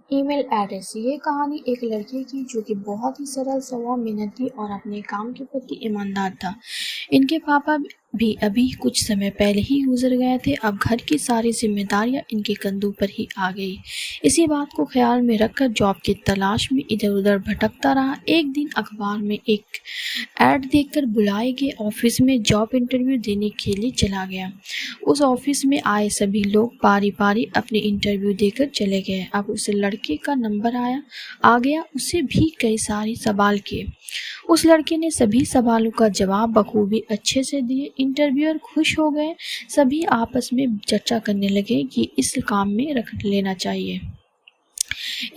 Email address. ये कहानी एक लड़के की जो कि बहुत ही सरल स्वभाव, मेहनती और अपने काम के प्रति ईमानदार था। इनके पापा भी अभी कुछ समय पहले ही गुजर गए थे। अब घर की सारी जिम्मेदारियां इनके कंधों पर ही आ गई। इसी बात को ख्याल में रखकर जॉब की तलाश में इधर उधर भटकता रहा। एक दिन अखबार में एक ऐड देखकर बुलाए गए ऑफिस में जॉब इंटरव्यू देने के लिए चला गया। उस ऑफिस में आए सभी लोग बारी बारी अपने इंटरव्यू देकर चले गए। अब उस लड़के का नंबर आ गया। उसे भी कई सारे सवाल किए। उस लड़के ने सभी सवालों का जवाब बखूबी अच्छे से दिए। इंटरव्यूअर खुश हो गए। सभी आपस में चर्चा करने लगे कि इस काम में रख लेना चाहिए।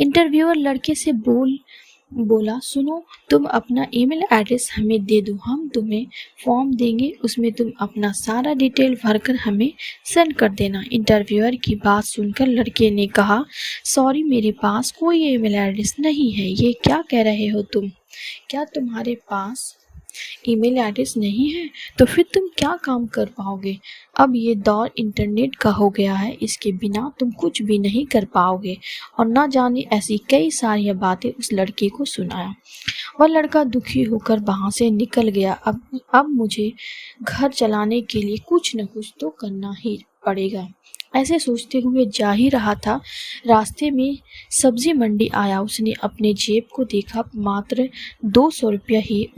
इंटरव्यूअर लड़के से बोला, सुनो, तुम अपना ईमेल एड्रेस हमें दे दो, हम तुम्हें फॉर्म देंगे, उसमें तुम अपना सारा डिटेल भरकर हमें सेंड कर देना। इंटरव्यूअर की बात सुनकर लड़के ने कहा, सॉरी, मेरे पास कोई ईमेल एड्रेस नहीं है। ये क्या कह रहे हो तुम? क्या तुम्हारे पास ईमेल एड्रेस नहीं है? तो फिर तुम क्या काम कर पाओगे? अब ये दौर इंटरनेट का हो गया है, इसके बिना तुम कुछ भी नहीं कर पाओगे। और ना जाने ऐसी कई सारी बातें उस लड़के को सुनाया। वह लड़का दुखी होकर वहां से निकल गया। अब मुझे घर चलाने के लिए कुछ न कुछ तो करना ही पड़ेगा। ऐसे सोचते हुए जा ही रहा था, रास्ते में सब्जी मंडी आया। उसने अपने जेब को देखा, मात्र 200 रुपया ही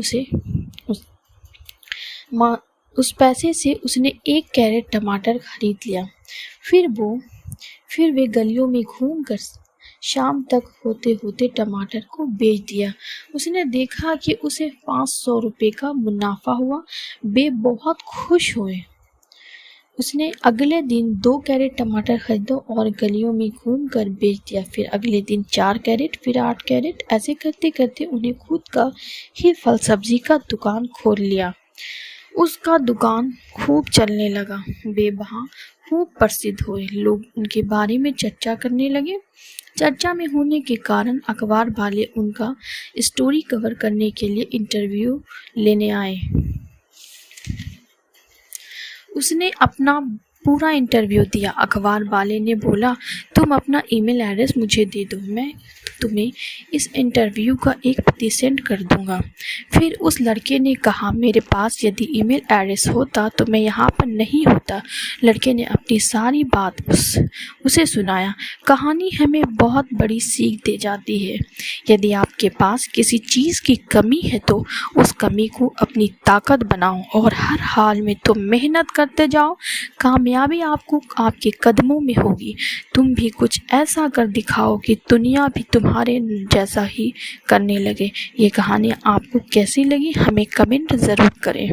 उस पैसे से उसने 1 कैरेट टमाटर खरीद लिया। फिर वे गलियों में घूमकर शाम तक होते होते टमाटर को बेच दिया। उसने देखा कि उसे 500 रुपये का मुनाफा हुआ। वे बहुत खुश हुए। उसने अगले दिन 2 कैरेट टमाटर खरीदो और गलियों में घूमकर बेच दिया। फिर अगले दिन 4 कैरेट, फिर 8 कैरेट। ऐसे करते करते उन्हें खुद का ही फल सब्जी का दुकान खोल लिया। उसका दुकान खूब चलने लगा। वे वहाँ खूब प्रसिद्ध हुए। लोग उनके बारे में चर्चा करने लगे। चर्चा में होने के कारण अखबार वाले उनका स्टोरी कवर करने के लिए इंटरव्यू लेने आए। उसने अपना पूरा इंटरव्यू दिया। अखबार वाले ने बोला, तुम अपना ईमेल एड्रेस मुझे दे दो, मैं तुम्हें इस इंटरव्यू का 1 प्रति सेंड कर दूंगा। फिर उस लड़के ने कहा, मेरे पास यदि ईमेल एड्रेस होता तो मैं यहाँ पर नहीं होता। लड़के ने अपनी सारी बात उसे सुनाया। कहानी हमें बहुत बड़ी सीख दे जाती है। यदि आपके पास किसी चीज़ की कमी है तो उस कमी को अपनी ताकत बनाओ और हर हाल में तुम मेहनत करते जाओ। कामयाबी आपको आपके कदमों में होगी। तुम भी कुछ ऐसा कर दिखाओ कि दुनिया भी तुम्हारे जैसा ही करने लगे। ये कहानी आपको कैसी लगी हमें कमेंट ज़रूर करें।